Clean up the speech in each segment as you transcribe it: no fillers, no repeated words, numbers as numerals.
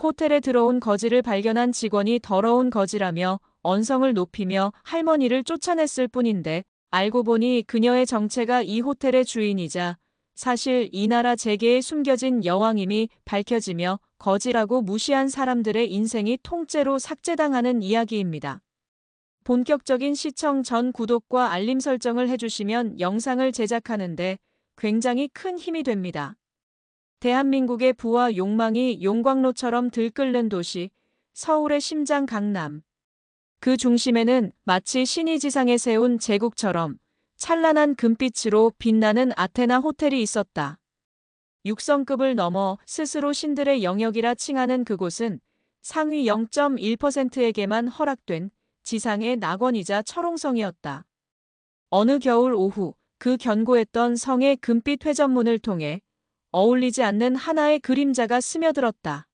호텔에 들어온 거지를 발견한 직원이 더러운 거지라며 언성을 높이며 할머니를 쫓아냈을 뿐인데 알고 보니 그녀의 정체가 이 호텔의 주인이자 사실 이 나라 재계에 숨겨진 여왕임이 밝혀지며 거지라고 무시한 사람들의 인생이 통째로 삭제당하는 이야기입니다. 본격적인 시청 전 구독과 알림 설정을 해주시면 영상을 제작하는데 굉장히 큰 힘이 됩니다. 대한민국의 부와 욕망이 용광로처럼 들끓는 도시, 서울의 심장 강남. 그 중심에는 마치 신이 지상에 세운 제국처럼 찬란한 금빛으로 빛나는 아테나 호텔이 있었다. 6성급을 넘어 스스로 신들의 영역이라 칭하는 그곳은 상위 0.1%에게만 허락된 지상의 낙원이자 철옹성이었다. 어느 겨울 오후 그 견고했던 성의 금빛 회전문을 통해 어울리지 않는 하나의 그림자가 스며들었다.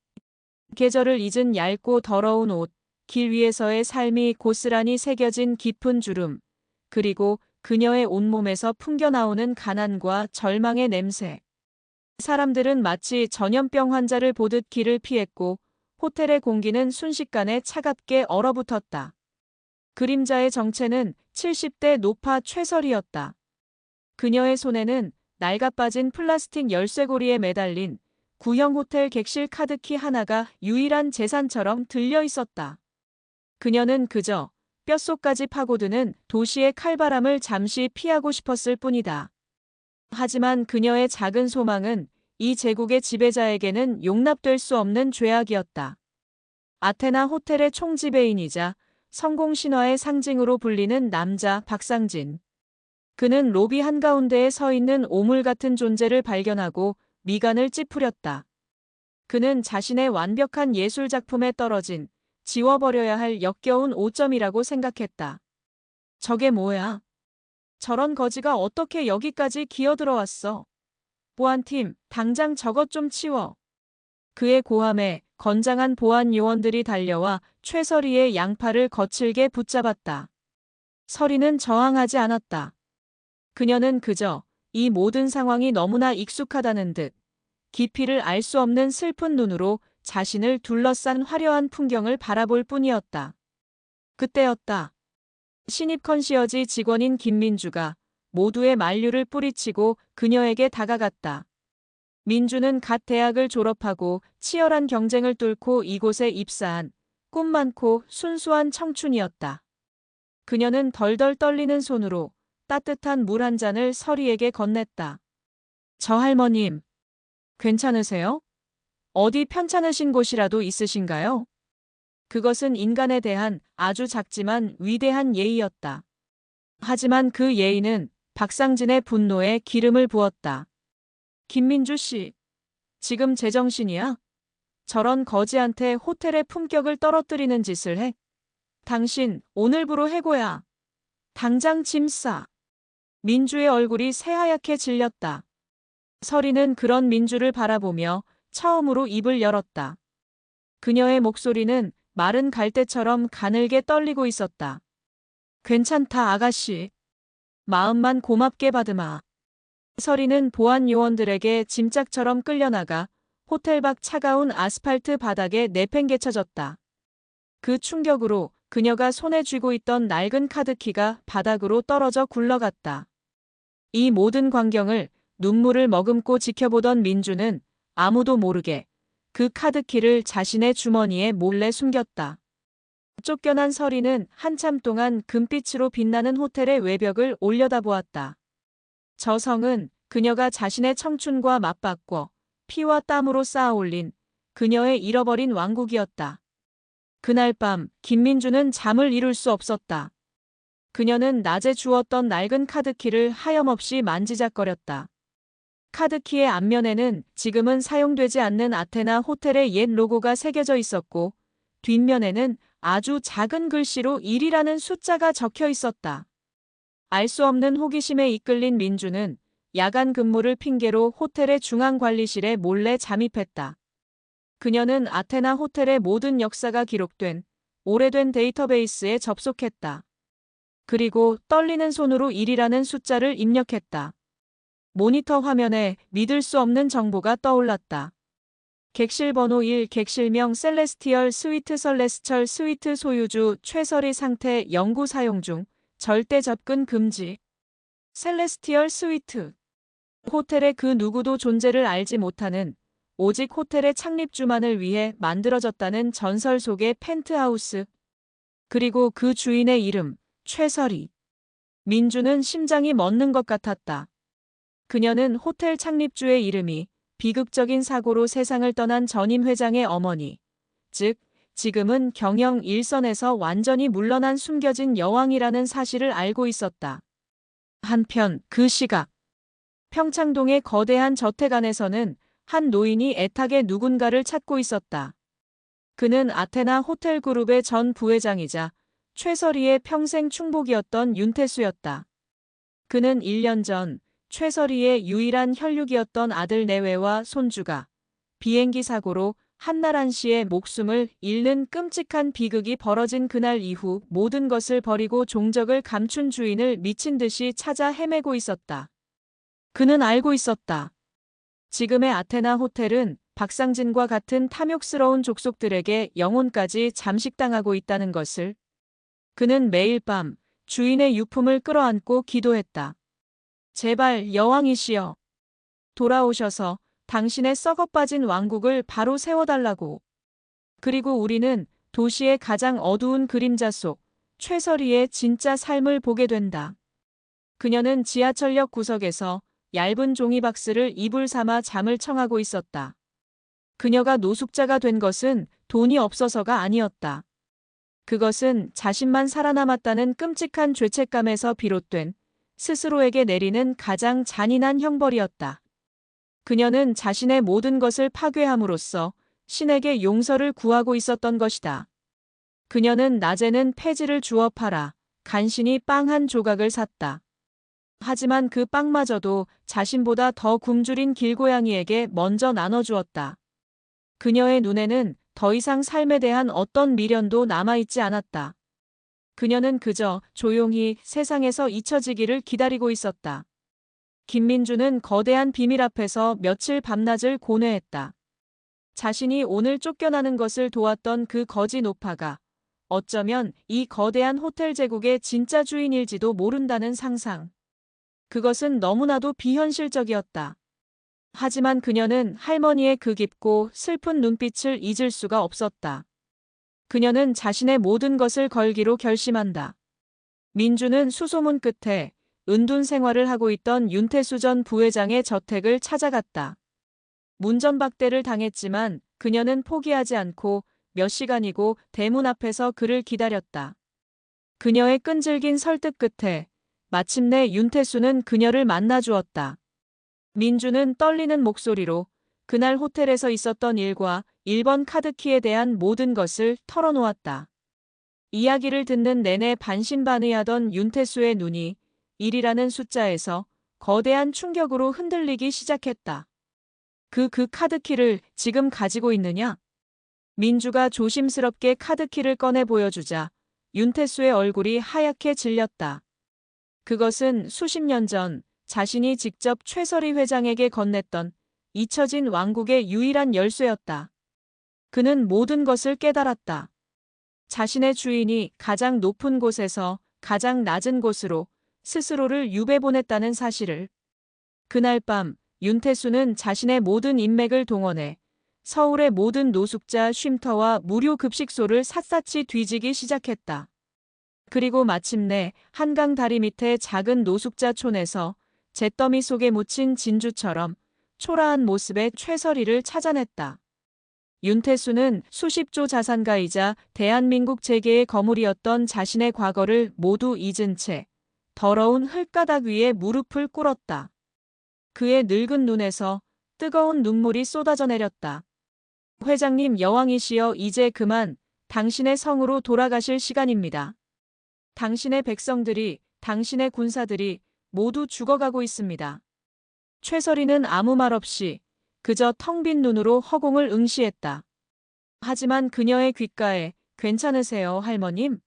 계절을 잊은 얇고 더러운 옷, 길 위에서의 삶이 고스란히 새겨진 깊은 주름, 그리고 그녀의 온몸에서 풍겨나오는 가난과 절망의 냄새. 사람들은 마치 전염병 환자를 보듯 길을 피했고 호텔의 공기는 순식간에 차갑게 얼어붙었다. 그림자의 정체는 70대 노파 최설이었다. 그녀의 손에는 낡아빠진 플라스틱 열쇠고리에 매달린 구형 호텔 객실 카드키 하나가 유일한 재산처럼 들려 있었다. 그녀는 그저 뼛속까지 파고드는 도시의 칼바람을 잠시 피하고 싶었을 뿐이다. 하지만 그녀의 작은 소망은 이 제국의 지배자에게는 용납될 수 없는 죄악이었다. 아테나 호텔의 총지배인이자 성공 신화의 상징으로 불리는 남자 박상진. 그는 로비 한가운데에 서 있는 오물 같은 존재를 발견하고 미간을 찌푸렸다. 그는 자신의 완벽한 예술 작품에 떨어진 지워버려야 할 역겨운 오점이라고 생각했다. 저게 뭐야? 저런 거지가 어떻게 여기까지 기어들어왔어? 보안팀, 당장 저것 좀 치워. 그의 고함에 건장한 보안 요원들이 달려와 최설이의 양팔을 거칠게 붙잡았다. 설이는 저항하지 않았다. 그녀는 그저 이 모든 상황이 너무나 익숙하다는 듯 깊이를 알 수 없는 슬픈 눈으로 자신을 둘러싼 화려한 풍경을 바라볼 뿐이었다. 그때였다. 신입 컨시어지 직원인 김민주가 모두의 만류를 뿌리치고 그녀에게 다가갔다. 민주는 갓 대학을 졸업하고 치열한 경쟁을 뚫고 이곳에 입사한 꿈 많고 순수한 청춘이었다. 그녀는 덜덜 떨리는 손으로 따뜻한 물 한 잔을 설이에게 건넸다. 저 할머님, 괜찮으세요? 어디 편찮으신 곳이라도 있으신가요? 그것은 인간에 대한 아주 작지만 위대한 예의였다. 하지만 그 예의는 박상진의 분노에 기름을 부었다. 김민주 씨, 지금 제정신이야? 저런 거지한테 호텔의 품격을 떨어뜨리는 짓을 해? 당신 오늘부로 해고야. 당장 짐 싸. 민주의 얼굴이 새하얗게 질렸다. 설이는 그런 민주를 바라보며 처음으로 입을 열었다. 그녀의 목소리는 마른 갈대처럼 가늘게 떨리고 있었다. 괜찮다, 아가씨. 마음만 고맙게 받으마. 설이는 보안 요원들에게 짐짝처럼 끌려나가 호텔 밖 차가운 아스팔트 바닥에 내팽개쳐졌다. 그 충격으로 그녀가 손에 쥐고 있던 낡은 카드키가 바닥으로 떨어져 굴러갔다. 이 모든 광경을 눈물을 머금고 지켜보던 민주는 아무도 모르게 그 카드키를 자신의 주머니에 몰래 숨겼다. 쫓겨난 설이는 한참 동안 금빛으로 빛나는 호텔의 외벽을 올려다보았다. 저 성은 그녀가 자신의 청춘과 맞바꿔 피와 땀으로 쌓아올린 그녀의 잃어버린 왕국이었다. 그날 밤 김민주는 잠을 이룰 수 없었다. 그녀는 낮에 주웠던 낡은 카드키를 하염없이 만지작거렸다. 카드키의 앞면에는 지금은 사용되지 않는 아테나 호텔의 옛 로고가 새겨져 있었고 뒷면에는 아주 작은 글씨로 1이라는 숫자가 적혀 있었다. 알 수 없는 호기심에 이끌린 민주는 야간 근무를 핑계로 호텔의 중앙관리실에 몰래 잠입했다. 그녀는 아테나 호텔의 모든 역사가 기록된 오래된 데이터베이스에 접속했다. 그리고 떨리는 손으로 1이라는 숫자를 입력했다. 모니터 화면에 믿을 수 없는 정보가 떠올랐다. 객실 번호 1 객실명 셀레스티얼 스위트 설레스철 스위트 소유주 최설희 상태 영구 사용 중 절대 접근 금지. 셀레스티얼 스위트. 호텔의 그 누구도 존재를 알지 못하는 오직 호텔의 창립주만을 위해 만들어졌다는 전설 속의 펜트하우스. 그리고 그 주인의 이름 최설희. 민주는 심장이 멎는 것 같았다. 그녀는 호텔 창립주의 이름이 비극적인 사고로 세상을 떠난 전임 회장의 어머니, 즉 지금은 경영 일선에서 완전히 물러난 숨겨진 여왕이라는 사실을 알고 있었다. 한편 그 시각 평창동의 거대한 저택 안에서는 한 노인이 애타게 누군가를 찾고 있었다. 그는 아테나 호텔그룹의 전 부회장이자 최설희의 평생 충복이었던 윤태수였다. 그는 1년 전 최설희의 유일한 혈육이었던 아들 내외와 손주가 비행기 사고로 한나란 씨의 목숨을 잃는 끔찍한 비극이 벌어진 그날 이후 모든 것을 버리고 종적을 감춘 주인을 미친 듯이 찾아 헤매고 있었다. 그는 알고 있었다. 지금의 아테나 호텔은 박상진과 같은 탐욕스러운 족속들에게 영혼까지 잠식당하고 있다는 것을. 그는 매일 밤 주인의 유품을 끌어안고 기도했다. 제발 여왕이시여. 돌아오셔서 당신의 썩어빠진 왕국을 바로 세워달라고. 그리고 우리는 도시의 가장 어두운 그림자 속 최설희의 진짜 삶을 보게 된다. 그녀는 지하철역 구석에서 얇은 종이박스를 이불 삼아 잠을 청하고 있었다. 그녀가 노숙자가 된 것은 돈이 없어서가 아니었다. 그것은 자신만 살아남았다는 끔찍한 죄책감에서 비롯된 스스로에게 내리는 가장 잔인한 형벌이었다. 그녀는 자신의 모든 것을 파괴함으로써 신에게 용서를 구하고 있었던 것이다. 그녀는 낮에는 폐지를 주워 팔아 간신히 빵 한 조각을 샀다. 하지만 그 빵마저도 자신보다 더 굶주린 길고양이에게 먼저 나눠주었다. 그녀의 눈에는 더 이상 삶에 대한 어떤 미련도 남아있지 않았다. 그녀는 그저 조용히 세상에서 잊혀지기를 기다리고 있었다. 김민주는 거대한 비밀 앞에서 며칠 밤낮을 고뇌했다. 자신이 오늘 쫓겨나는 것을 도왔던 그 거지 노파가 어쩌면 이 거대한 호텔 제국의 진짜 주인일지도 모른다는 상상. 그것은 너무나도 비현실적이었다. 하지만 그녀는 할머니의 그 깊고 슬픈 눈빛을 잊을 수가 없었다. 그녀는 자신의 모든 것을 걸기로 결심한다. 민주는 수소문 끝에 은둔 생활을 하고 있던 윤태수 전 부회장의 저택을 찾아갔다. 문전박대를 당했지만 그녀는 포기하지 않고 몇 시간이고 대문 앞에서 그를 기다렸다. 그녀의 끈질긴 설득 끝에 마침내 윤태수는 그녀를 만나주었다. 민주는 떨리는 목소리로 그날 호텔에서 있었던 일과 1번 카드키에 대한 모든 것을 털어놓았다. 이야기를 듣는 내내 반신반의하던 윤태수의 눈이 1이라는 숫자에서 거대한 충격으로 흔들리기 시작했다. 그 카드키를 지금 가지고 있느냐? 민주가 조심스럽게 카드키를 꺼내 보여주자 윤태수의 얼굴이 하얗게 질렸다. 그것은 수십 년 전 자신이 직접 최설희 회장에게 건넸던 잊혀진 왕국의 유일한 열쇠였다. 그는 모든 것을 깨달았다. 자신의 주인이 가장 높은 곳에서 가장 낮은 곳으로 스스로를 유배보냈다는 사실을. 그날 밤 윤태수는 자신의 모든 인맥을 동원해 서울의 모든 노숙자 쉼터와 무료 급식소를 샅샅이 뒤지기 시작했다. 그리고 마침내 한강 다리 밑에 작은 노숙자촌에서 잿더미 속에 묻힌 진주처럼 초라한 모습의 최설희를 찾아냈다. 윤태수는 수십조 자산가이자 대한민국 재계의 거물이었던 자신의 과거를 모두 잊은 채 더러운 흙가닥 위에 무릎을 꿇었다. 그의 늙은 눈에서 뜨거운 눈물이 쏟아져 내렸다. 회장님 여왕이시여 이제 그만 당신의 성으로 돌아가실 시간입니다. 당신의 백성들이, 당신의 군사들이 모두 죽어가고 있습니다. 최설희는 아무 말 없이 그저 텅 빈 눈으로 허공을 응시했다. 하지만 그녀의 귓가에 괜찮으세요, 할머님?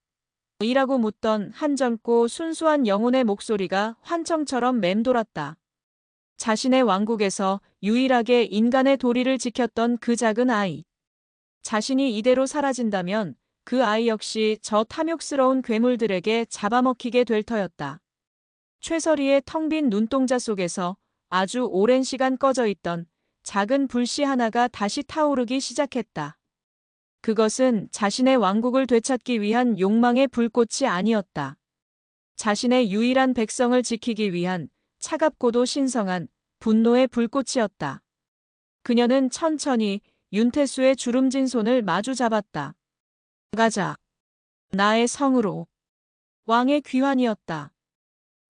이라고 묻던 한 젊고 순수한 영혼의 목소리가 환청처럼 맴돌았다. 자신의 왕국에서 유일하게 인간의 도리를 지켰던 그 작은 아이. 자신이 이대로 사라진다면 그 아이 역시 저 탐욕스러운 괴물들에게 잡아먹히게 될 터였다. 최설이의 텅 빈 눈동자 속에서 아주 오랜 시간 꺼져 있던 작은 불씨 하나가 다시 타오르기 시작했다. 그것은 자신의 왕국을 되찾기 위한 욕망의 불꽃이 아니었다. 자신의 유일한 백성을 지키기 위한 차갑고도 신성한 분노의 불꽃이었다. 그녀는 천천히 윤태수의 주름진 손을 마주 잡았다. 가자. 나의 성으로. 왕의 귀환이었다.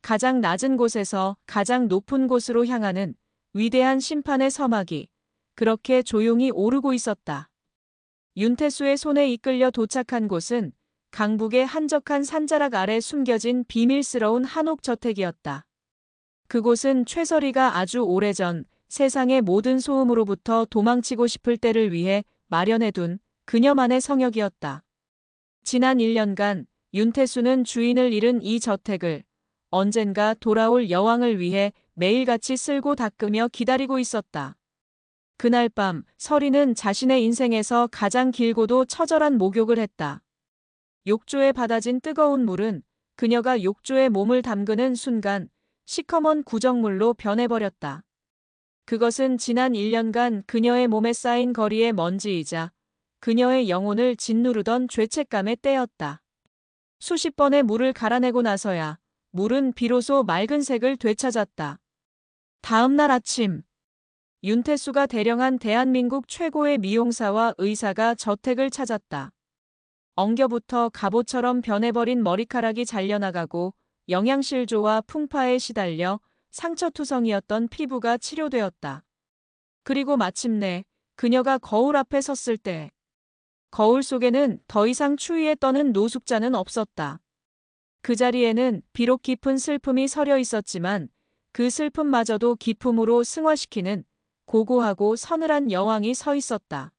가장 낮은 곳에서 가장 높은 곳으로 향하는 위대한 심판의 서막이 그렇게 조용히 오르고 있었다. 윤태수의 손에 이끌려 도착한 곳은 강북의 한적한 산자락 아래 숨겨진 비밀스러운 한옥 저택이었다. 그곳은 최설이가 아주 오래전 세상의 모든 소음으로부터 도망치고 싶을 때를 위해 마련해둔 그녀만의 성역이었다. 지난 1년간 윤태수는 주인을 잃은 이 저택을 언젠가 돌아올 여왕을 위해 매일같이 쓸고 닦으며 기다리고 있었다. 그날 밤 설이는 자신의 인생에서 가장 길고도 처절한 목욕을 했다. 욕조에 받아진 뜨거운 물은 그녀가 욕조에 몸을 담그는 순간 시커먼 구정물로 변해버렸다. 그것은 지난 1년간 그녀의 몸에 쌓인 거리의 먼지이자 그녀의 영혼을 짓누르던 죄책감의 때였다. 수십 번의 물을 갈아내고 나서야 물은 비로소 맑은 색을 되찾았다. 다음 날 아침, 윤태수가 대령한 대한민국 최고의 미용사와 의사가 저택을 찾았다. 엉겨부터 갑옷처럼 변해버린 머리카락이 잘려나가고 영양실조와 풍파에 시달려 상처투성이었던 피부가 치료되었다. 그리고 마침내 그녀가 거울 앞에 섰을 때 거울 속에는 더 이상 추위에 떠는 노숙자는 없었다. 그 자리에는 비록 깊은 슬픔이 서려 있었지만 그 슬픔마저도 기품으로 승화시키는 고고하고 서늘한 여왕이 서 있었다.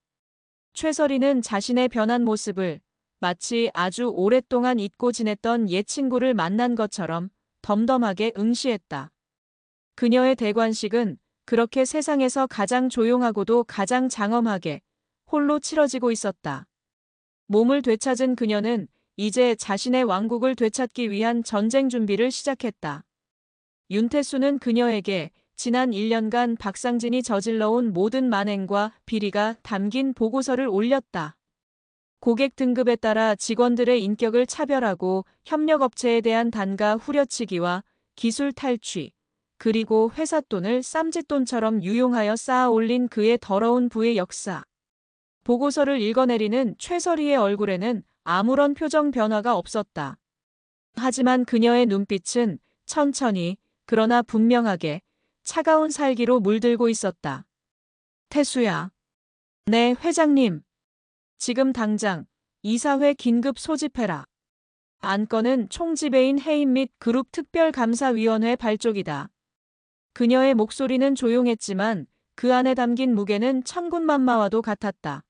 최설이는 자신의 변한 모습을 마치 아주 오랫동안 잊고 지냈던 옛 친구를 만난 것처럼 덤덤하게 응시했다. 그녀의 대관식은 그렇게 세상에서 가장 조용하고도 가장 장엄하게 홀로 치러지고 있었다. 몸을 되찾은 그녀는 이제 자신의 왕국을 되찾기 위한 전쟁 준비를 시작했다. 윤태수는 그녀에게 지난 1년간 박상진이 저질러온 모든 만행과 비리가 담긴 보고서를 올렸다. 고객 등급에 따라 직원들의 인격을 차별하고 협력업체에 대한 단가 후려치기와 기술 탈취, 그리고 회사 돈을 쌈짓돈처럼 유용하여 쌓아 올린 그의 더러운 부의 역사. 보고서를 읽어내리는 최설이의 얼굴에는 아무런 표정 변화가 없었다. 하지만 그녀의 눈빛은 천천히, 그러나 분명하게 차가운 살기로 물들고 있었다. 태수야. 네, 회장님. 지금 당장 이사회 긴급 소집해라. 안건은 총지배인 해임 및 그룹 특별감사위원회 발족이다. 그녀의 목소리는 조용했지만 그 안에 담긴 무게는 천군만마와도 같았다.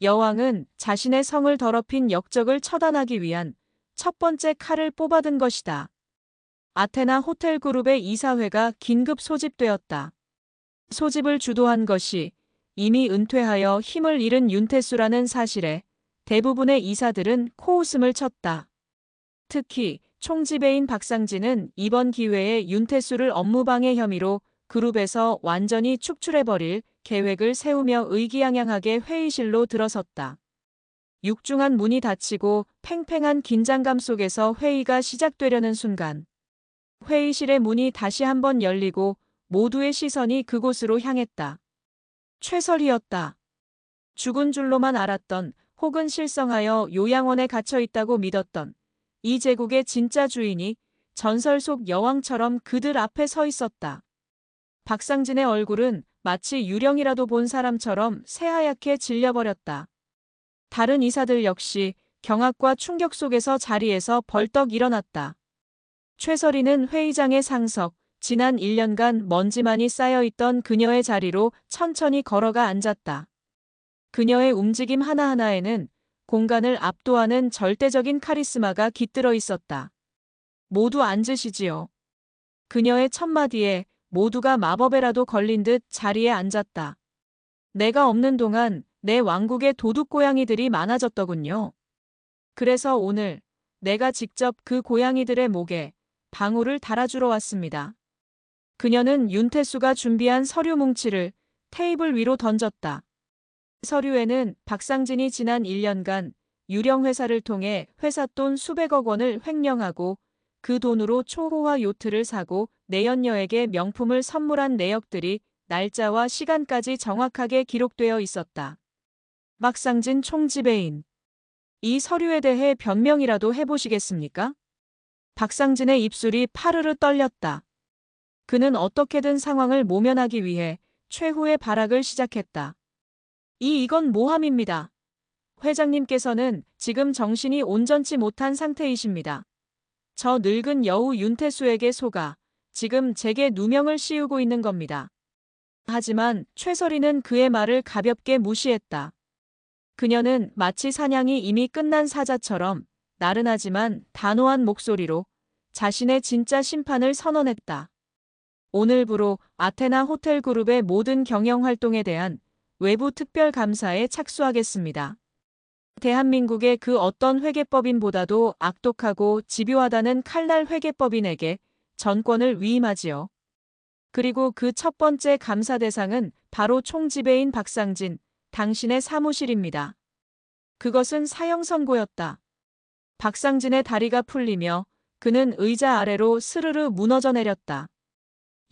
여왕은 자신의 성을 더럽힌 역적을 처단하기 위한 첫 번째 칼을 뽑아든 것이다. 아테나 호텔 그룹의 이사회가 긴급 소집되었다. 소집을 주도한 것이 이미 은퇴하여 힘을 잃은 윤태수라는 사실에 대부분의 이사들은 코웃음을 쳤다. 특히 총지배인 박상진은 이번 기회에 윤태수를 업무방해 혐의로 그룹에서 완전히 축출해버릴 계획을 세우며 의기양양하게 회의실로 들어섰다. 육중한 문이 닫히고 팽팽한 긴장감 속에서 회의가 시작되려는 순간 회의실의 문이 다시 한번 열리고 모두의 시선이 그곳으로 향했다. 최설이었다. 죽은 줄로만 알았던 혹은 실성하여 요양원에 갇혀 있다고 믿었던 이 제국의 진짜 주인이 전설 속 여왕처럼 그들 앞에 서 있었다. 박상진의 얼굴은 마치 유령이라도 본 사람처럼 새하얗게 질려버렸다. 다른 이사들 역시 경악과 충격 속에서 자리에서 벌떡 일어났다. 최설이는 회의장의 상석, 지난 1년간 먼지만이 쌓여있던 그녀의 자리로 천천히 걸어가 앉았다. 그녀의 움직임 하나하나에는 공간을 압도하는 절대적인 카리스마가 깃들어 있었다. 모두 앉으시지요. 그녀의 첫마디에 모두가 마법에라도 걸린 듯 자리에 앉았다. 내가 없는 동안 내 왕국에 도둑 고양이들이 많아졌더군요. 그래서 오늘 내가 직접 그 고양이들의 목에 방울을 달아주러 왔습니다. 그녀는 윤태수가 준비한 서류 뭉치를 테이블 위로 던졌다. 서류에는 박상진이 지난 1년간 유령 회사를 통해 회사 돈 수백억 원을 횡령하고 그 돈으로 초호화 요트를 사고 내연녀에게 명품을 선물한 내역들이 날짜와 시간까지 정확하게 기록되어 있었다. 박상진 총지배인. 이 서류에 대해 변명이라도 해보시겠습니까? 박상진의 입술이 파르르 떨렸다. 그는 어떻게든 상황을 모면하기 위해 최후의 발악을 시작했다. 이건 모함입니다. 회장님께서는 지금 정신이 온전치 못한 상태이십니다. 저 늙은 여우 윤태수에게 속아 지금 제게 누명을 씌우고 있는 겁니다. 하지만 최설이는 그의 말을 가볍게 무시했다. 그녀는 마치 사냥이 이미 끝난 사자처럼 나른하지만 단호한 목소리로 자신의 진짜 심판을 선언했다. 오늘부로 아테나 호텔그룹의 모든 경영활동에 대한 외부 특별감사에 착수하겠습니다. 대한민국의 그 어떤 회계법인보다도 악독하고 집요하다는 칼날 회계법인에게 전권을 위임하지요. 그리고 그 첫 번째 감사 대상은 바로 총지배인 박상진, 당신의 사무실입니다. 그것은 사형 선고였다. 박상진의 다리가 풀리며 그는 의자 아래로 스르르 무너져 내렸다.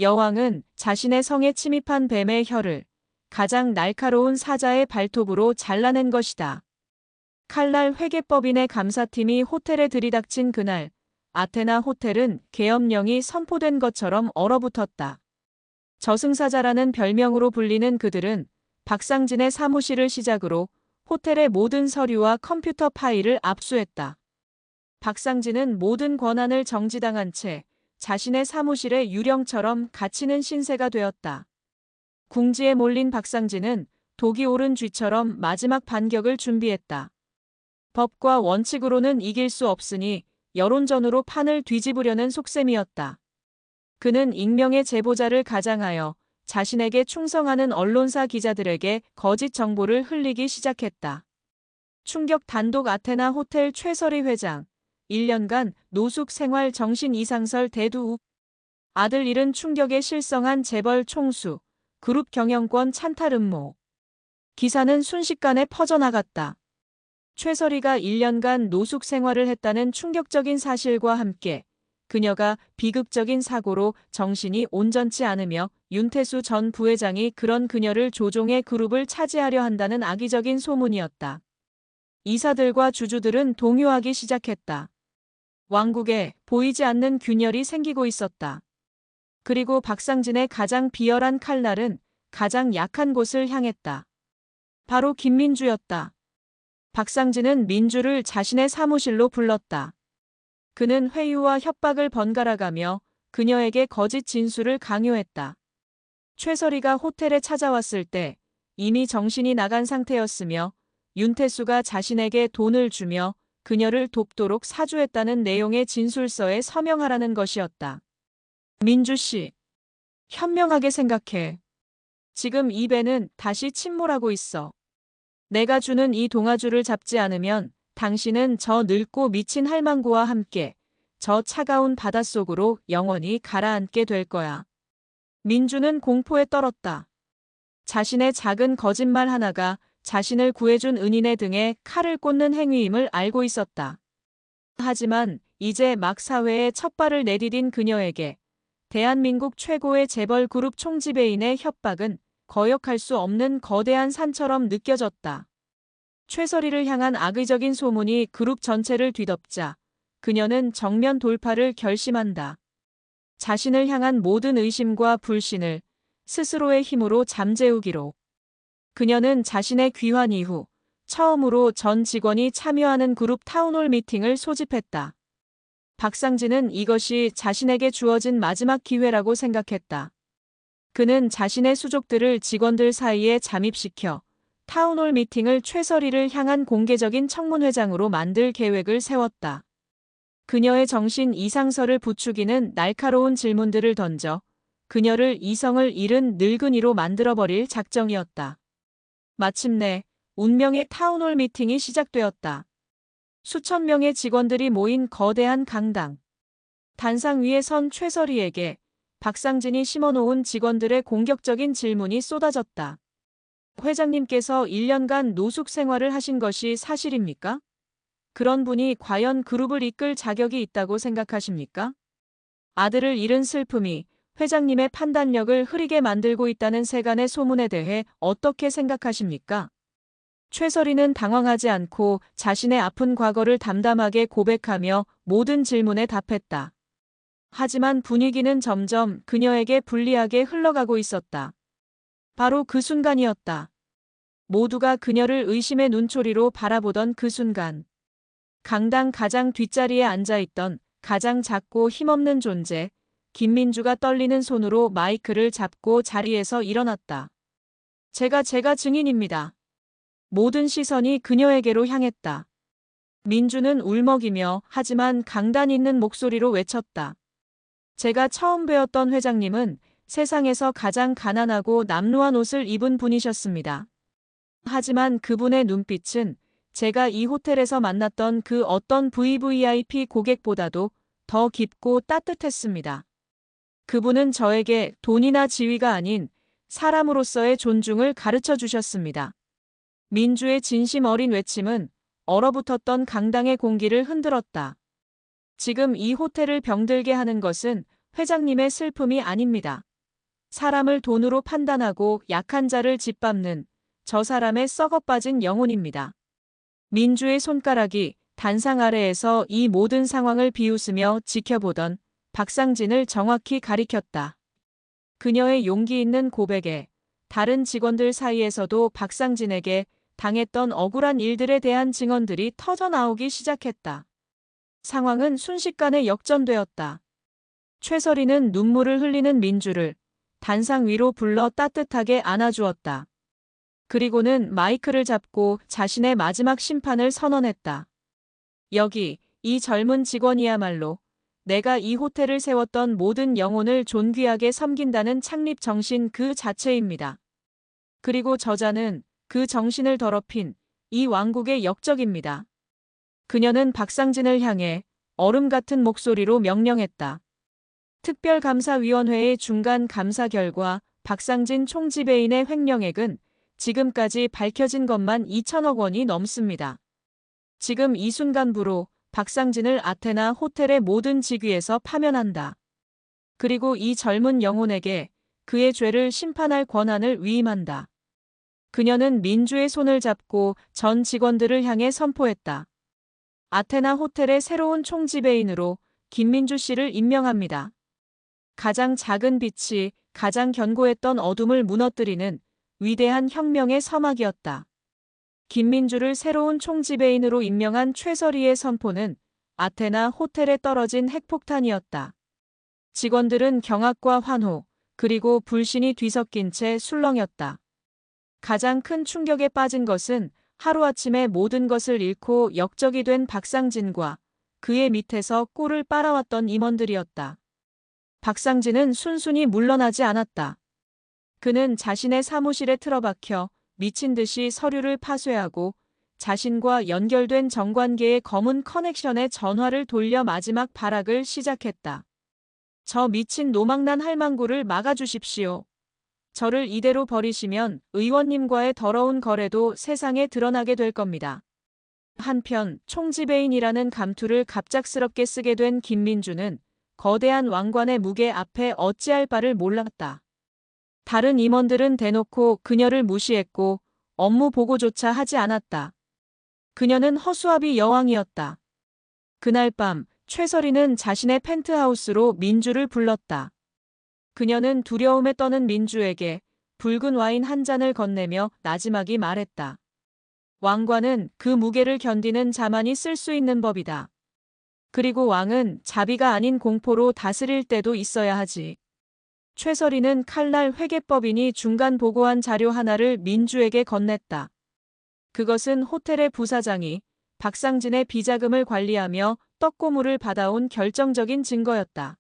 여왕은 자신의 성에 침입한 뱀의 혀를 가장 날카로운 사자의 발톱으로 잘라낸 것이다. 칼날 회계법인의 감사팀이 호텔에 들이닥친 그날, 아테나 호텔은 계엄령이 선포된 것처럼 얼어붙었다. 저승사자라는 별명으로 불리는 그들은 박상진의 사무실을 시작으로 호텔의 모든 서류와 컴퓨터 파일을 압수했다. 박상진은 모든 권한을 정지당한 채 자신의 사무실에 유령처럼 갇히는 신세가 되었다. 궁지에 몰린 박상진은 독이 오른 쥐처럼 마지막 반격을 준비했다. 법과 원칙으로는 이길 수 없으니 여론전으로 판을 뒤집으려는 속셈이었다. 그는 익명의 제보자를 가장하여 자신에게 충성하는 언론사 기자들에게 거짓 정보를 흘리기 시작했다. 충격 단독 아테나 호텔 최설희 회장, 1년간 노숙 생활 정신 이상설 대두욱. 아들 잃은 충격에 실성한 재벌 총수, 그룹 경영권 찬탈 음모. 기사는 순식간에 퍼져나갔다. 최설희가 1년간 노숙 생활을 했다는 충격적인 사실과 함께 그녀가 비극적인 사고로 정신이 온전치 않으며 윤태수 전 부회장이 그런 그녀를 조종해 그룹을 차지하려 한다는 악의적인 소문이었다. 이사들과 주주들은 동요하기 시작했다. 왕국에 보이지 않는 균열이 생기고 있었다. 그리고 박상진의 가장 비열한 칼날은 가장 약한 곳을 향했다. 바로 김민주였다. 박상진은 민주를 자신의 사무실로 불렀다. 그는 회유와 협박을 번갈아가며 그녀에게 거짓 진술을 강요했다. 최설희가 호텔에 찾아왔을 때 이미 정신이 나간 상태였으며 윤태수가 자신에게 돈을 주며 그녀를 돕도록 사주했다는 내용의 진술서에 서명하라는 것이었다. 민주 씨, 현명하게 생각해. 지금 이 배는 다시 침몰하고 있어. 내가 주는 이 동아줄을 잡지 않으면 당신은 저 늙고 미친 할망구와 함께 저 차가운 바닷속으로 영원히 가라앉게 될 거야. 민주는 공포에 떨었다. 자신의 작은 거짓말 하나가 자신을 구해준 은인의 등에 칼을 꽂는 행위임을 알고 있었다. 하지만 이제 막 사회에 첫 발을 내디딘 그녀에게 대한민국 최고의 재벌 그룹 총지배인의 협박은 거역할 수 없는 거대한 산처럼 느껴졌다. 최설희를 향한 악의적인 소문이 그룹 전체를 뒤덮자 그녀는 정면 돌파를 결심한다. 자신을 향한 모든 의심과 불신을 스스로의 힘으로 잠재우기로. 그녀는 자신의 귀환 이후 처음으로 전 직원이 참여하는 그룹 타운홀 미팅을 소집했다. 박상진은 이것이 자신에게 주어진 마지막 기회라고 생각했다. 그는 자신의 수족들을 직원들 사이에 잠입시켜 타운홀 미팅을 최설희를 향한 공개적인 청문회장으로 만들 계획을 세웠다. 그녀의 정신 이상설을 부추기는 날카로운 질문들을 던져 그녀를 이성을 잃은 늙은이로 만들어버릴 작정이었다. 마침내 운명의 타운홀 미팅이 시작되었다. 수천 명의 직원들이 모인 거대한 강당. 단상 위에 선 최설희에게 박상진이 심어놓은 직원들의 공격적인 질문이 쏟아졌다. 회장님께서 1년간 노숙 생활을 하신 것이 사실입니까? 그런 분이 과연 그룹을 이끌 자격이 있다고 생각하십니까? 아들을 잃은 슬픔이 회장님의 판단력을 흐리게 만들고 있다는 세간의 소문에 대해 어떻게 생각하십니까? 최설희는 당황하지 않고 자신의 아픈 과거를 담담하게 고백하며 모든 질문에 답했다. 하지만 분위기는 점점 그녀에게 불리하게 흘러가고 있었다. 바로 그 순간이었다. 모두가 그녀를 의심의 눈초리로 바라보던 그 순간. 강당 가장 뒷자리에 앉아있던 가장 작고 힘없는 존재, 김민주가 떨리는 손으로 마이크를 잡고 자리에서 일어났다. 제가 증인입니다. 모든 시선이 그녀에게로 향했다. 민주는 울먹이며 하지만 강단 있는 목소리로 외쳤다. 제가 처음 뵈었던 회장님은 세상에서 가장 가난하고 남루한 옷을 입은 분이셨습니다. 하지만 그분의 눈빛은 제가 이 호텔에서 만났던 그 어떤 VVIP 고객보다도 더 깊고 따뜻했습니다. 그분은 저에게 돈이나 지위가 아닌 사람으로서의 존중을 가르쳐 주셨습니다. 민주의 진심 어린 외침은 얼어붙었던 강당의 공기를 흔들었다. 지금 이 호텔을 병들게 하는 것은 회장님의 슬픔이 아닙니다. 사람을 돈으로 판단하고 약한 자를 짓밟는 저 사람의 썩어빠진 영혼입니다. 민주의 손가락이 단상 아래에서 이 모든 상황을 비웃으며 지켜보던 박상진을 정확히 가리켰다. 그녀의 용기 있는 고백에 다른 직원들 사이에서도 박상진에게 당했던 억울한 일들에 대한 증언들이 터져나오기 시작했다. 상황은 순식간에 역전되었다. 최설희는 눈물을 흘리는 민주를 단상 위로 불러 따뜻하게 안아주었다. 그리고는 마이크를 잡고 자신의 마지막 심판을 선언했다. 여기, 이 젊은 직원이야말로 내가 이 호텔을 세웠던 모든 영혼을 존귀하게 섬긴다는 창립 정신 그 자체입니다. 그리고 저자는 그 정신을 더럽힌 이 왕국의 역적입니다. 그녀는 박상진을 향해 얼음 같은 목소리로 명령했다. 특별감사위원회의 중간 감사 결과 박상진 총지배인의 횡령액은 지금까지 밝혀진 것만 2천억 원이 넘습니다. 지금 이 순간부로 박상진을 아테나 호텔의 모든 직위에서 파면한다. 그리고 이 젊은 영혼에게 그의 죄를 심판할 권한을 위임한다. 그녀는 민주의 손을 잡고 전 직원들을 향해 선포했다. 아테나 호텔의 새로운 총지배인으로 김민주 씨를 임명합니다. 가장 작은 빛이 가장 견고했던 어둠을 무너뜨리는 위대한 혁명의 서막이었다. 김민주를 새로운 총지배인으로 임명한 최설희의 선포는 아테나 호텔에 떨어진 핵폭탄이었다. 직원들은 경악과 환호, 그리고 불신이 뒤섞인 채 술렁였다. 가장 큰 충격에 빠진 것은 하루아침에 모든 것을 잃고 역적이 된 박상진과 그의 밑에서 꿀을 빨아왔던 임원들이었다. 박상진은 순순히 물러나지 않았다. 그는 자신의 사무실에 틀어박혀 미친 듯이 서류를 파쇄하고 자신과 연결된 정관계의 검은 커넥션에 전화를 돌려 마지막 발악을 시작했다. 저 미친 노망난 할망구를 막아주십시오. 저를 이대로 버리시면 의원님과의 더러운 거래도 세상에 드러나게 될 겁니다. 한편 총지배인이라는 감투를 갑작스럽게 쓰게 된 김민주는 거대한 왕관의 무게 앞에 어찌할 바를 몰랐다. 다른 임원들은 대놓고 그녀를 무시했고 업무 보고조차 하지 않았다. 그녀는 허수아비 여왕이었다. 그날 밤 최설희는 자신의 펜트하우스로 민주를 불렀다. 그녀는 두려움에 떠는 민주에게 붉은 와인 한 잔을 건네며 나지막이 말했다. 왕관은 그 무게를 견디는 자만이 쓸 수 있는 법이다. 그리고 왕은 자비가 아닌 공포로 다스릴 때도 있어야 하지. 최설희는 칼날 회계법인이 중간 보고한 자료 하나를 민주에게 건넸다. 그것은 호텔의 부사장이 박상진의 비자금을 관리하며 떡고물을 받아온 결정적인 증거였다.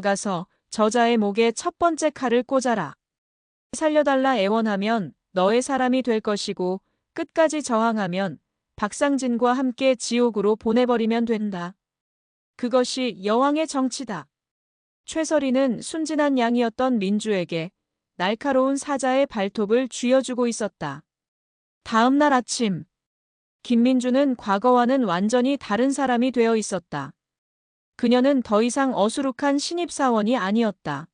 가서 저자의 목에 첫 번째 칼을 꽂아라. 살려달라 애원하면 너의 사람이 될 것이고 끝까지 저항하면 박상진과 함께 지옥으로 보내버리면 된다. 그것이 여왕의 정치다. 최서리는 순진한 양이었던 민주에게 날카로운 사자의 발톱을 쥐어주고 있었다. 다음 날 아침, 김민주는 과거와는 완전히 다른 사람이 되어 있었다. 그녀는 더 이상 어수룩한 신입사원이 아니었다.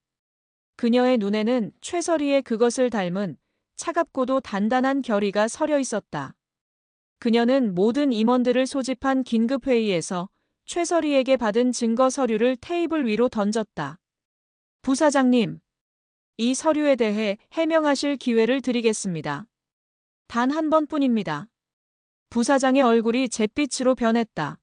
그녀의 눈에는 최서리의 그것을 닮은 차갑고도 단단한 결의가 서려 있었다. 그녀는 모든 임원들을 소집한 긴급회의에서 최서리에게 받은 증거 서류를 테이블 위로 던졌다. 부사장님, 이 서류에 대해 해명하실 기회를 드리겠습니다. 단 한 번뿐입니다. 부사장의 얼굴이 잿빛으로 변했다.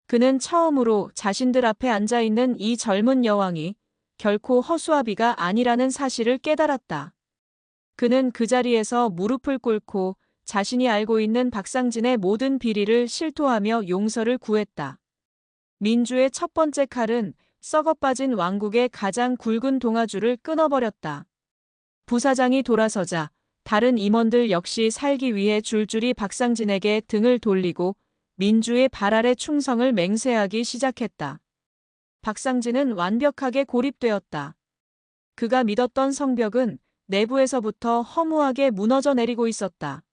그는 처음으로 자신들 앞에 앉아있는 이 젊은 여왕이 결코 허수아비가 아니라는 사실을 깨달았다. 그는 그 자리에서 무릎을 꿇고 자신이 알고 있는 박상진의 모든 비리를 실토하며 용서를 구했다. 민주의 첫 번째 칼은 썩어빠진 왕국의 가장 굵은 동아줄을 끊어버렸다. 부사장이 돌아서자 다른 임원들 역시 살기 위해 줄줄이 박상진에게 등을 돌리고 민주의 발 아래 충성을 맹세하기 시작했다. 박상진은 완벽하게 고립되었다. 그가 믿었던 성벽은 내부에서부터 허무하게 무너져 내리고 있었다.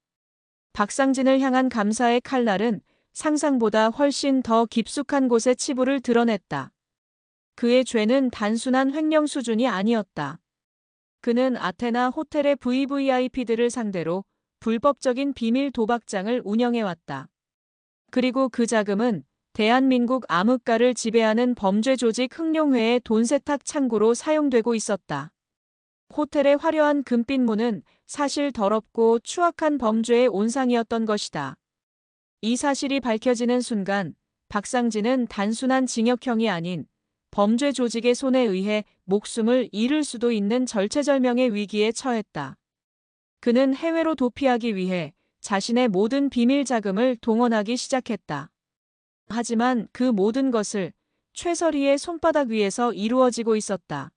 박상진을 향한 감사의 칼날은 상상보다 훨씬 더 깊숙한 곳에 치부를 드러냈다. 그의 죄는 단순한 횡령 수준이 아니었다. 그는 아테나 호텔의 VVIP들을 상대로 불법적인 비밀 도박장을 운영해왔다. 그리고 그 자금은 대한민국 암흑가를 지배하는 범죄 조직 흑룡회의 돈 세탁 창구로 사용되고 있었다. 호텔의 화려한 금빛 문은 사실 더럽고 추악한 범죄의 온상이었던 것이다. 이 사실이 밝혀지는 순간 박상진은 단순한 징역형이 아닌 범죄 조직의 손에 의해 목숨을 잃을 수도 있는 절체절명의 위기에 처했다. 그는 해외로 도피하기 위해 자신의 모든 비밀 자금을 동원하기 시작했다. 하지만 그 모든 것을 최서리의 손바닥 위에서 이루어지고 있었다.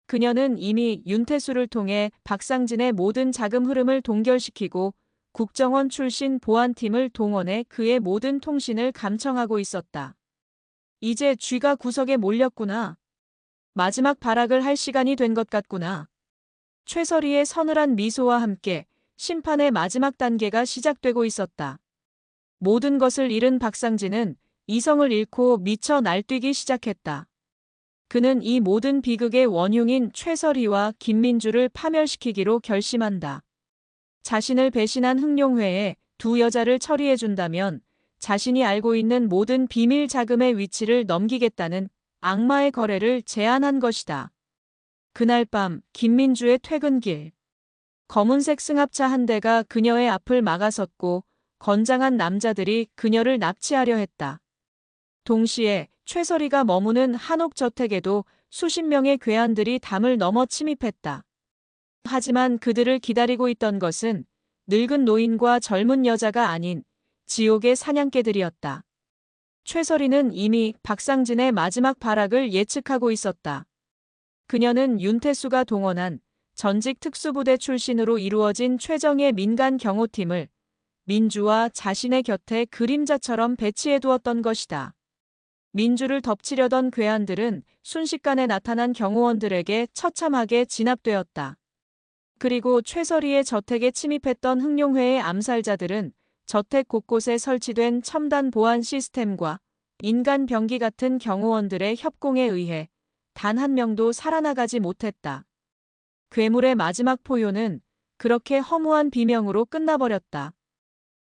그녀는 이미 윤태수를 통해 박상진의 모든 자금 흐름을 동결시키고 국정원 출신 보안팀을 동원해 그의 모든 통신을 감청하고 있었다. 이제 쥐가 구석에 몰렸구나. 마지막 발악을 할 시간이 된 것 같구나. 최서리의 서늘한 미소와 함께 심판의 마지막 단계가 시작되고 있었다. 모든 것을 잃은 박상진은 이성을 잃고 미쳐 날뛰기 시작했다. 그는 이 모든 비극의 원흉인 최서리와 김민주를 파멸시키기로 결심한다. 자신을 배신한 흑룡회에 두 여자를 처리해준다면 자신이 알고 있는 모든 비밀 자금의 위치를 넘기겠다는 악마의 거래를 제안한 것이다. 그날 밤 김민주의 퇴근길. 검은색 승합차 한 대가 그녀의 앞을 막아섰고 건장한 남자들이 그녀를 납치하려 했다. 동시에 최서리가 머무는 한옥저택에도 수십 명의 괴한들이 담을 넘어 침입했다. 하지만 그들을 기다리고 있던 것은 늙은 노인과 젊은 여자가 아닌 지옥의 사냥개들이었다. 최서리는 이미 박상진의 마지막 발악을 예측하고 있었다. 그녀는 윤태수가 동원한 전직 특수부대 출신으로 이루어진 최정예 민간 경호팀을 민주와 자신의 곁에 그림자처럼 배치해두었던 것이다. 민주를 덮치려던 괴한들은 순식간에 나타난 경호원들에게 처참하게 진압되었다. 그리고 최서리의 저택에 침입했던 흑룡회의 암살자들은 저택 곳곳에 설치된 첨단 보안 시스템과 인간 병기 같은 경호원들의 협공에 의해 단 한 명도 살아나가지 못했다. 괴물의 마지막 포효는 그렇게 허무한 비명으로 끝나버렸다.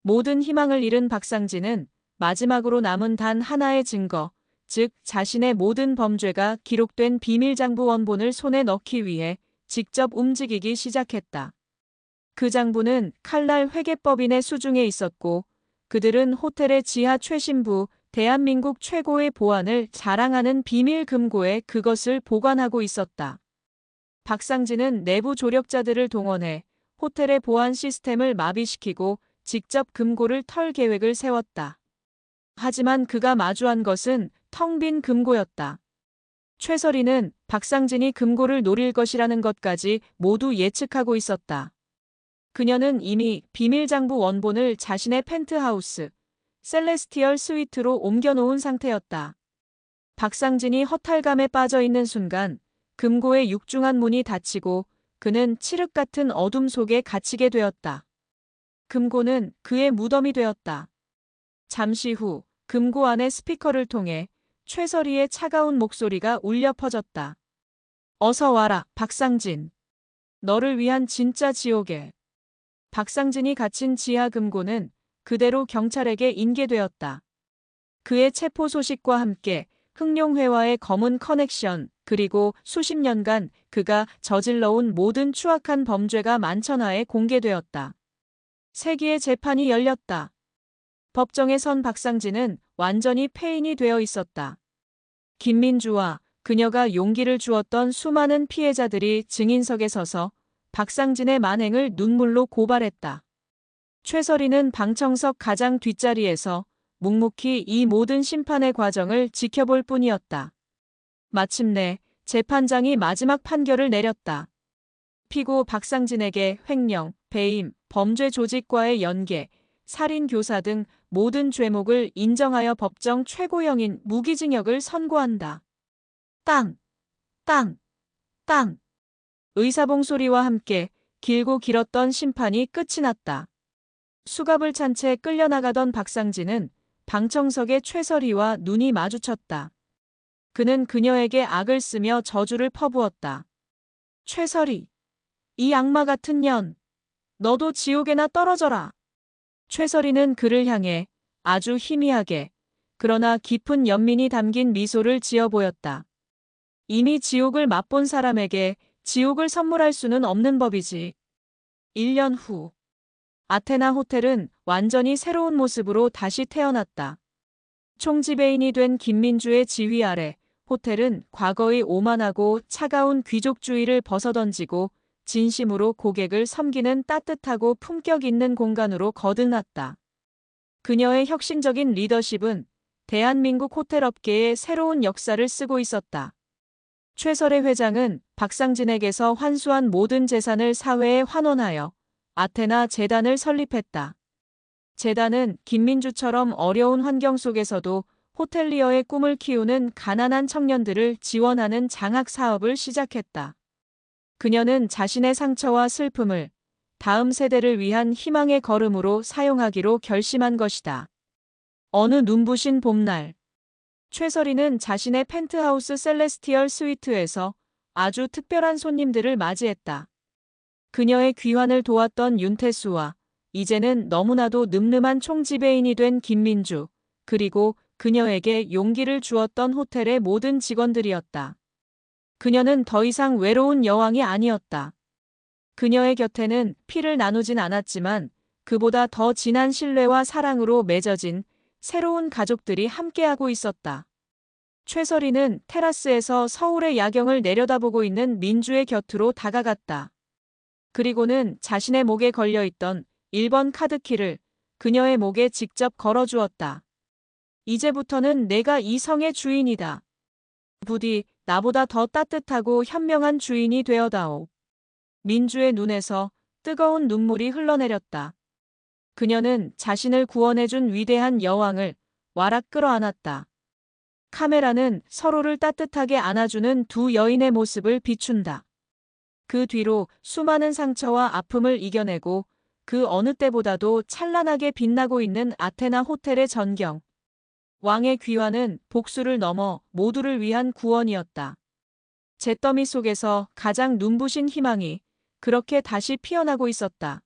모든 희망을 잃은 박상진은 마지막으로 남은 단 하나의 증거, 즉 자신의 모든 범죄가 기록된 비밀장부 원본을 손에 넣기 위해 직접 움직이기 시작했다. 그 장부는 칼날 회계법인의 수중에 있었고 그들은 호텔의 지하 최신부 대한민국 최고의 보안을 자랑하는 비밀 금고에 그것을 보관하고 있었다. 박상진은 내부 조력자들을 동원해 호텔의 보안 시스템을 마비시키고 직접 금고를 털 계획을 세웠다. 하지만 그가 마주한 것은 텅 빈 금고였다. 최설이는 박상진이 금고를 노릴 것이라는 것까지 모두 예측하고 있었다. 그녀는 이미 비밀장부 원본을 자신의 펜트하우스, 셀레스티얼 스위트로 옮겨놓은 상태였다. 박상진이 허탈감에 빠져 있는 순간 금고의 육중한 문이 닫히고 그는 칠흑 같은 어둠 속에 갇히게 되었다. 금고는 그의 무덤이 되었다. 잠시 후 금고 안의 스피커를 통해 최설이의 차가운 목소리가 울려 퍼졌다. 어서 와라, 박상진. 너를 위한 진짜 지옥에. 박상진이 갇힌 지하 금고는 그대로 경찰에게 인계되었다. 그의 체포 소식과 함께 흑룡회와의 검은 커넥션, 그리고 수십 년간 그가 저질러온 모든 추악한 범죄가 만천하에 공개되었다. 세기의 재판이 열렸다. 법정에 선 박상진은 완전히 폐인이 되어 있었다. 김민주와 그녀가 용기를 주었던 수많은 피해자들이 증인석에 서서 박상진의 만행을 눈물로 고발했다. 최설이는 방청석 가장 뒷자리에서 묵묵히 이 모든 심판의 과정을 지켜볼 뿐이었다. 마침내 재판장이 마지막 판결을 내렸다. 피고 박상진에게 횡령, 배임, 범죄 조직과의 연계, 살인 교사 등 모든 죄목을 인정하여 법정 최고형인 무기징역을 선고한다. 땅! 땅! 땅! 의사봉 소리와 함께 길고 길었던 심판이 끝이 났다. 수갑을 찬 채 끌려나가던 박상진은 방청석의 최설이와 눈이 마주쳤다. 그는 그녀에게 악을 쓰며 저주를 퍼부었다. 최설이, 이 악마 같은 년, 너도 지옥에나 떨어져라. 최설이는 그를 향해 아주 희미하게 그러나 깊은 연민이 담긴 미소를 지어 보였다. 이미 지옥을 맛본 사람에게 지옥을 선물할 수는 없는 법이지. 1년 후 아테나 호텔은 완전히 새로운 모습으로 다시 태어났다. 총지배인이 된 김민주의 지휘 아래 호텔은 과거의 오만하고 차가운 귀족주의를 벗어던지고 진심으로 고객을 섬기는 따뜻하고 품격 있는 공간으로 거듭났다. 그녀의 혁신적인 리더십은 대한민국 호텔업계의 새로운 역사를 쓰고 있었다. 최설의 회장은 박상진에게서 환수한 모든 재산을 사회에 환원하여 아테나 재단을 설립했다. 재단은 김민주처럼 어려운 환경 속에서도 호텔리어의 꿈을 키우는 가난한 청년들을 지원하는 장학 사업을 시작했다. 그녀는 자신의 상처와 슬픔을 다음 세대를 위한 희망의 걸음으로 사용하기로 결심한 것이다. 어느 눈부신 봄날, 최설이는 자신의 펜트하우스 셀레스티얼 스위트에서 아주 특별한 손님들을 맞이했다. 그녀의 귀환을 도왔던 윤태수와 이제는 너무나도 늠름한 총지배인이 된 김민주, 그리고 그녀에게 용기를 주었던 호텔의 모든 직원들이었다. 그녀는 더 이상 외로운 여왕이 아니었다. 그녀의 곁에는 피를 나누진 않았지만 그보다 더 진한 신뢰와 사랑으로 맺어진 새로운 가족들이 함께하고 있었다. 최설이는 테라스에서 서울의 야경을 내려다보고 있는 민주의 곁으로 다가갔다. 그리고는 자신의 목에 걸려있던 1번 카드키를 그녀의 목에 직접 걸어주었다. 이제부터는 내가 이 성의 주인이다. 부디 나보다 더 따뜻하고 현명한 주인이 되어다오. 민주의 눈에서 뜨거운 눈물이 흘러내렸다. 그녀는 자신을 구원해준 위대한 여왕을 와락 끌어안았다. 카메라는 서로를 따뜻하게 안아주는 두 여인의 모습을 비춘다. 그 뒤로 수많은 상처와 아픔을 이겨내고 그 어느 때보다도 찬란하게 빛나고 있는 아테나 호텔의 전경. 왕의 귀환은 복수를 넘어 모두를 위한 구원이었다. 잿더미 속에서 가장 눈부신 희망이 그렇게 다시 피어나고 있었다.